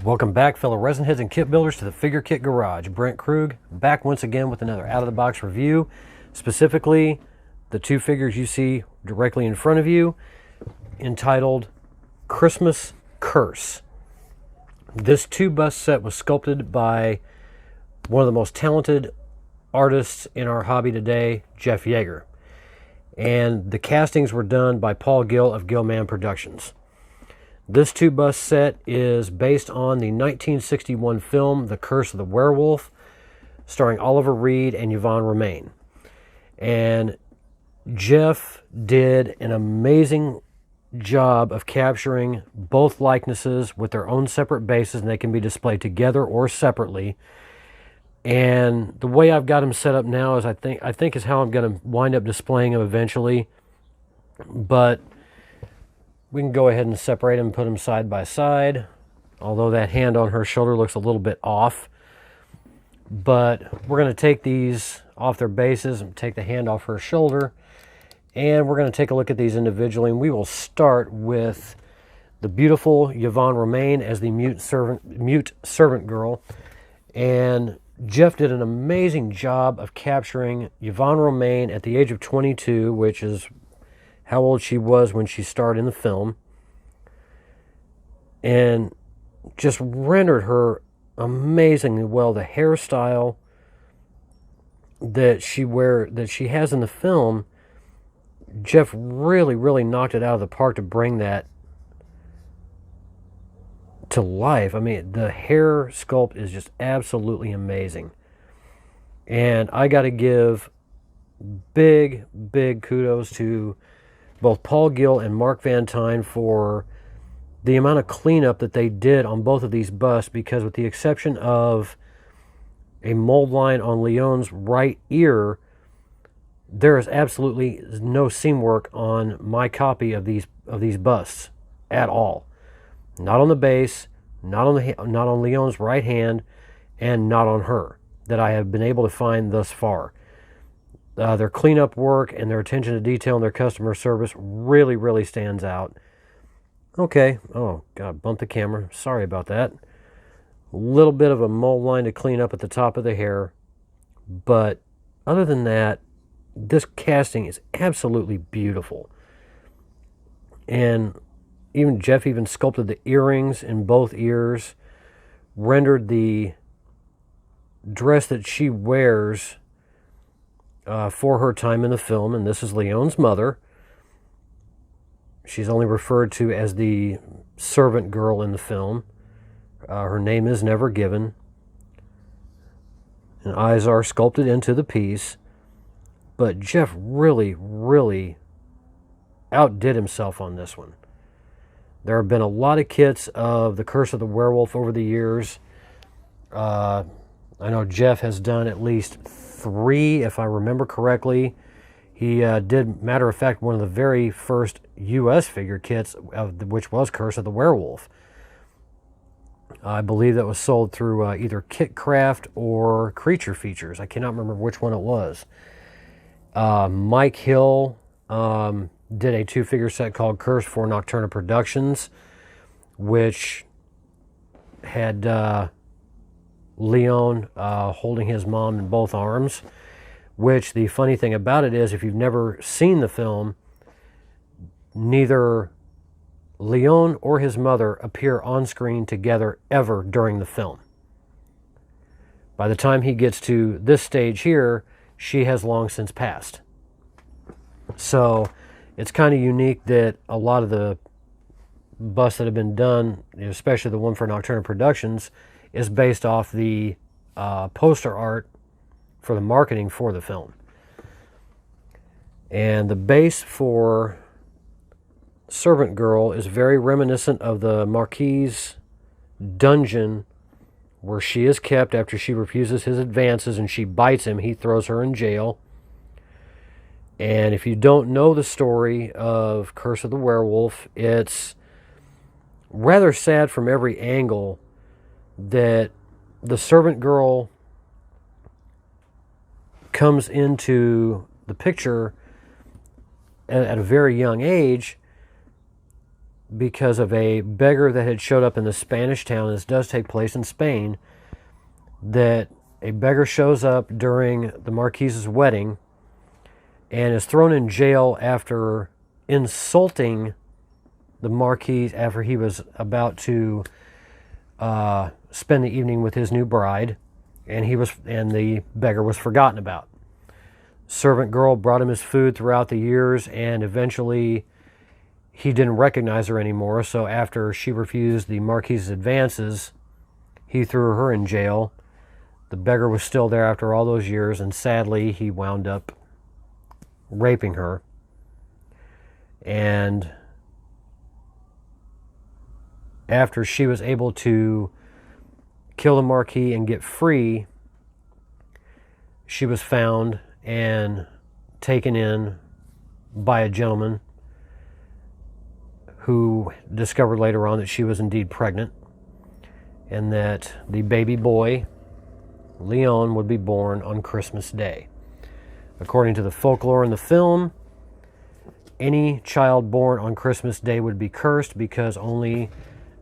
Welcome back, fellow resin heads and kit builders, to the Figure Kit Garage. Brent Krug back once again with another out-of-the-box review. Specifically, the two figures you see directly in front of you, entitled Christmas Curse. This two-bust set was sculpted by one of the most talented artists in our hobby today, Jeff Yagher. And the castings were done by Paul Gill of Gillman Productions. This two-bust set is based on the 1961 film The Curse of the Werewolf, starring Oliver Reed and Yvonne Romaine. And Jeff did an amazing job of capturing both likenesses with their own separate bases, and they can be displayed together or separately. And the way I've got them set up now is I think is how I'm going to wind up displaying them eventually. But we can go ahead and separate them and put them side by side, although that hand on her shoulder looks a little bit off. But we're going to take these off their bases and take the hand off her shoulder, and we're going to take a look at these individually. And we will start with the beautiful Yvonne Romaine as the mute servant girl. And Jeff did an amazing job of capturing Yvonne Romaine at the age of 22, which is how old she was when she starred in the film, and just rendered her amazingly well. The hairstyle that she has in the film, Jeff really knocked it out of the park to bring that to life. I mean, the hair sculpt is just absolutely amazing. And I got to give big kudos to both Paul Gill and Mark Van Tine for the amount of cleanup that they did on both of these busts, because with the exception of a mold line on Leon's right ear, there is absolutely no seam work on my copy of these busts at all. Not on the base, not on Leon's right hand, and not on her, that I have been able to find thus far. Their cleanup work and their attention to detail and their customer service really stands out. Okay. Oh, God, bumped the camera. Sorry about that. A little bit of a mold line to clean up at the top of the hair. But other than that, this casting is absolutely beautiful. And Jeff sculpted the earrings in both ears, rendered the dress that she wears for her time in the film, and this is Leon's mother. She's only referred to as the servant girl in the film. Her name is never given. And eyes are sculpted into the piece. But Jeff really outdid himself on this one. There have been a lot of kits of The Curse of the Werewolf over the years. I know Jeff has done at least 3, if I remember correctly. He did, matter of fact, one of the very first U.S. figure kits, which was Curse of the Werewolf. I believe that was sold through either Kitcraft or Creature Features. I cannot remember which one it was. Mike Hill did a 2-figure set called Curse for Nocturna Productions, which had Leon holding his mom in both arms, which the funny thing about it is, if you've never seen the film, neither Leon or his mother appear on screen together ever during the film. By the time he gets to this stage here, she has long since passed. So it's kind of unique that a lot of the busts that have been done, especially the one for Nocturna Productions, is based off the poster art for the marketing for the film. And the base for Servant Girl is very reminiscent of the Marquis's dungeon, where she is kept after she refuses his advances and she bites him. He throws her in jail. And if you don't know the story of Curse of the Werewolf, it's rather sad from every angle that the servant girl comes into the picture at a very young age, because of a beggar that had showed up in the Spanish town. This does take place in Spain. That a beggar shows up during the Marquise's wedding and is thrown in jail after insulting the Marquise after he was about to spend the evening with his new bride, and the beggar was forgotten about. Servant girl brought him his food throughout the years, and eventually he didn't recognize her anymore. So after she refused the Marquise's advances, he threw her in jail. The beggar was still there after all those years, and sadly he wound up raping her. And after she was able to kill the Marquis and get free, she was found and taken in by a gentleman who discovered later on that she was indeed pregnant, and that the baby boy, Leon, would be born on Christmas Day. According to the folklore in the film, any child born on Christmas Day would be cursed because only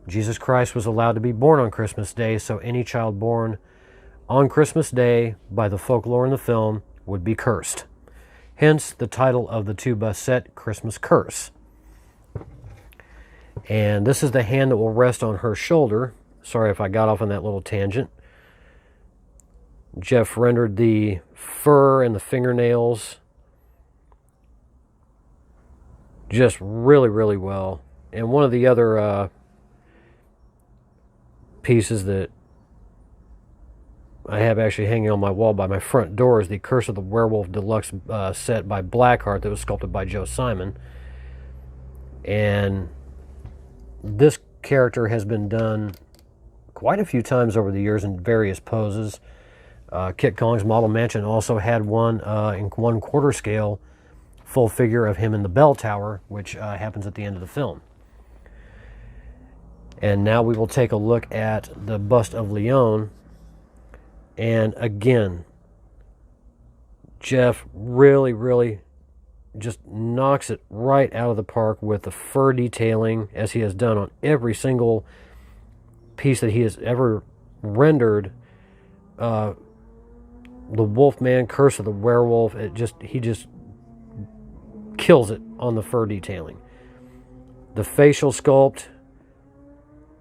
Jesus Christ was allowed to be born on Christmas Day, so any child born on Christmas Day, by the folklore in the film, would be cursed. Hence the title of the 2-bus set, Christmas Curse. And this is the hand that will rest on her shoulder. Sorry if I got off on that little tangent. Jeff rendered the fur and the fingernails just really, really well. And one of the other pieces that I have actually hanging on my wall by my front door is the Curse of the Werewolf Deluxe set by Blackheart that was sculpted by Joe Simon. And this character has been done quite a few times over the years in various poses. Kit Kong's Model Mansion also had one in 1/4 scale full figure of him in the bell tower, which happens at the end of the film. And now we will take a look at the bust of Leon. And again, Jeff really, really just knocks it right out of the park with the fur detailing, as he has done on every single piece that he has ever rendered. The Wolfman, Curse of the Werewolf, he just kills it on the fur detailing. The facial sculpt,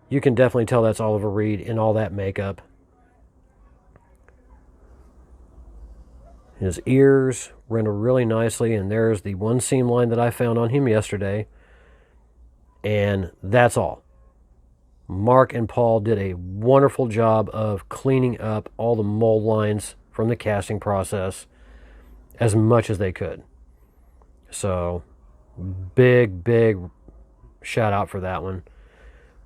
you can definitely tell that's Oliver Reed in all that makeup. His ears render really nicely, and there's the one seam line that I found on him yesterday. And that's all. Mark and Paul did a wonderful job of cleaning up all the mold lines from the casting process as much as they could. So, big, big shout out for that one.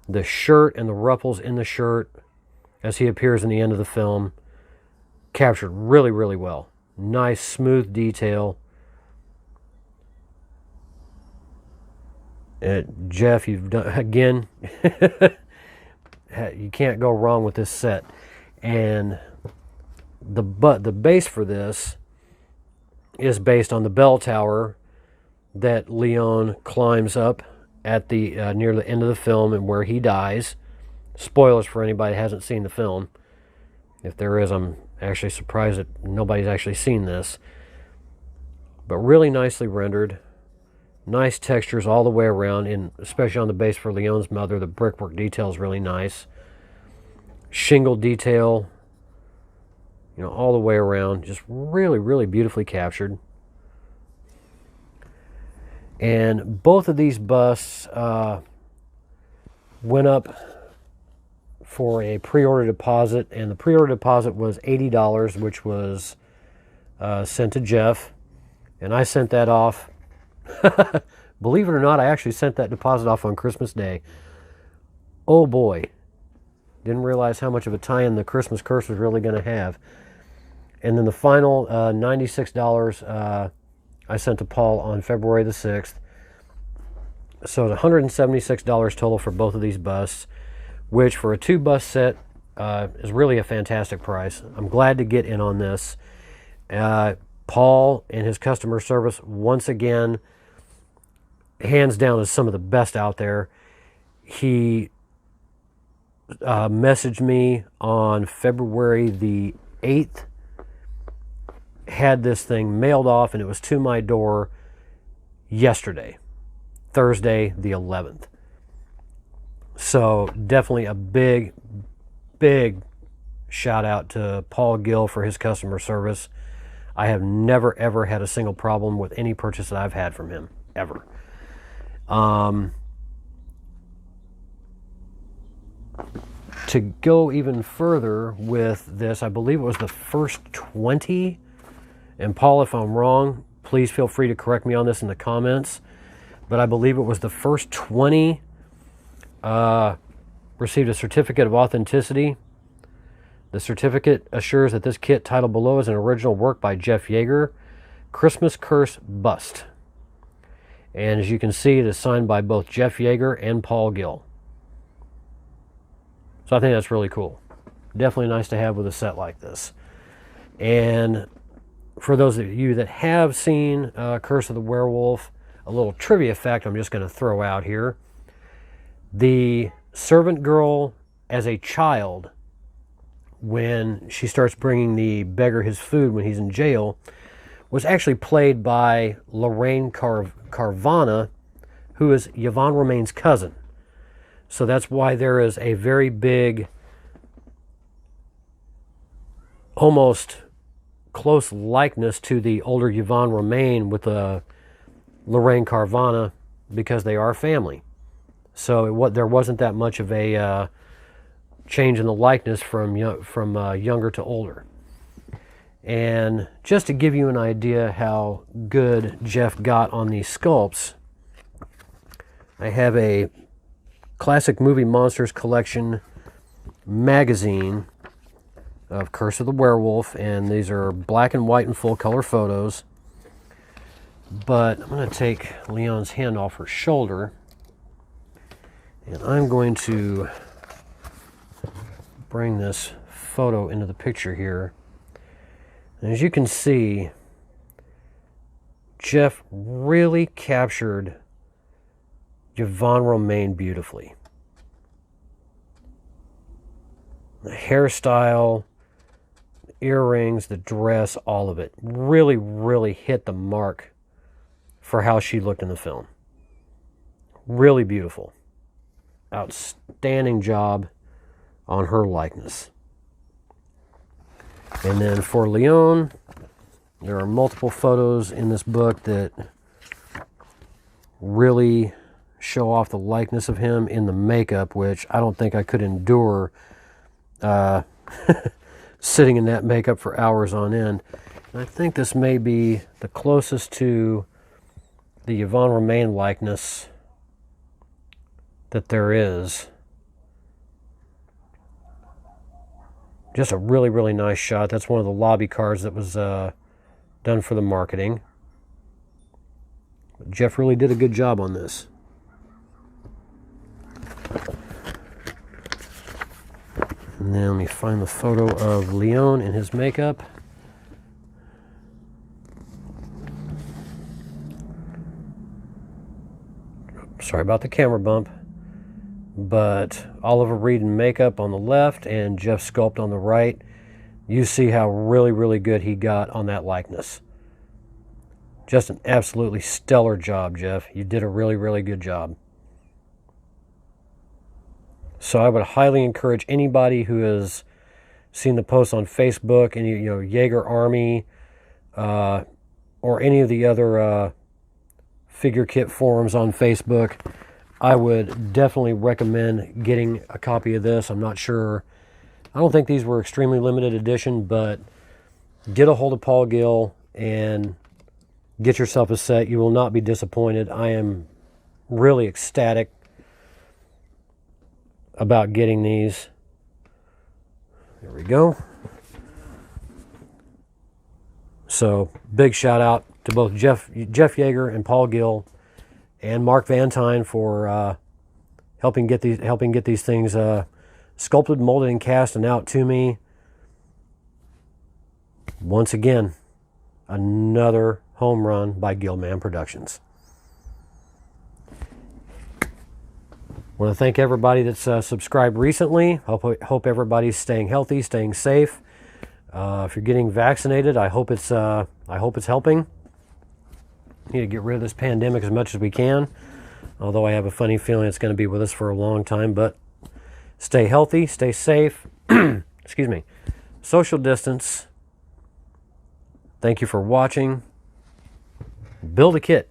The shirt and the ruffles in the shirt, as he appears in the end of the film, captured really, really well. Nice, smooth detail. Jeff, you've done, again, you can't go wrong with this set. And the base for this is based on the bell tower that Leon climbs up at the near the end of the film, and where he dies. Spoilers for anybody that hasn't seen the film. If there is, I'm actually surprised that nobody's actually seen this. But really nicely rendered. Nice textures all the way around, and especially on the base for Leon's mother. The brickwork detail is really nice. Shingle detail, all the way around. Just really, really beautifully captured. And both of these busts went up for a pre-order deposit, and the pre-order deposit was $80, which was sent to Jeff, and I sent that off. Believe it or not, I actually sent that deposit off on Christmas Day. Oh boy, didn't realize how much of a tie-in the Christmas Curse was really going to have. And then the final $96 I sent to Paul on February the 6th. So it's $176 total for both of these busts, which for a 2-bust set is really a fantastic price. I'm glad to get in on this. Paul and his customer service, once again, hands down, is some of the best out there. he messaged me on February the 8th, had this thing mailed off, and it was to my door yesterday, Thursday the 11th. So definitely a big shout out to Paul Gill for his customer service. I have never ever had a single problem with any purchase that I've had from him, ever. To go even further with this, I believe it was the first 20, and Paul, if I'm wrong, please feel free to correct me on this in the comments, but I believe it was the first 20 received a certificate of authenticity. The certificate assures that this kit titled below is an original work by Jeff Yagher, Christmas Curse Bust. And as you can see, it is signed by both Jeff Yagher and Paul Gill. So I think that's really cool. Definitely nice to have with a set like this. And for those of you that have seen Curse of the Werewolf, a little trivia fact I'm just going to throw out here. The servant girl as a child, when she starts bringing the beggar his food when he's in jail, was actually played by Lorraine Carvana, who is Yvonne Romain's cousin. So that's why there is a very big, almost close likeness to the older Yvonne Romain with Lorraine Carvana, because they are family. So there wasn't that much of a change in the likeness from younger to older. And just to give you an idea how good Jeff got on these sculpts, I have a Classic Movie Monsters Collection magazine of Curse of the Werewolf, and these are black and white and full color photos. But I'm going to take Leon's hand off her shoulder, and I'm going to bring this photo into the picture here. And as you can see, Jeff really captured Yvonne Romain beautifully. The hairstyle, the earrings, the dress, all of it really hit the mark for how she looked in the film. Really beautiful. Outstanding job on her likeness. And then for Leon, there are multiple photos in this book that really show off the likeness of him in the makeup, which I don't think I could endure sitting in that makeup for hours on end. And I think this may be the closest to the Yvonne Romain likeness that there is. Just a really nice shot. That's one of the lobby cards that was done for the marketing. But Jeff really did a good job on this. And then let me find the photo of Leon in his makeup. Sorry about the camera bump. But Oliver Reed in makeup on the left and Jeff Sculpt on the right. You see how really good he got on that likeness. Just an absolutely stellar job, Jeff. You did a really good job. So I would highly encourage anybody who has seen the posts on Facebook, and Yagher Army, or any of the other figure kit forums on Facebook, I would definitely recommend getting a copy of this. I'm not sure. I don't think these were extremely limited edition, but get a hold of Paul Gill and get yourself a set. You will not be disappointed. I am really ecstatic about getting these. There we go. So big shout out to both Jeff Yagher and Paul Gill and Mark Van Tine for helping get these things sculpted, molded, and cast and out to me. Once again, another home run by Gillman Productions. want to thank everybody that's subscribed recently. Hope everybody's staying healthy, staying safe. If you're getting vaccinated, I hope it's helping. Need to get rid of this pandemic as much as we can. Although I have a funny feeling it's going to be with us for a long time. But stay healthy, stay safe. Excuse me. Social distance. Thank you for watching. Build a kit.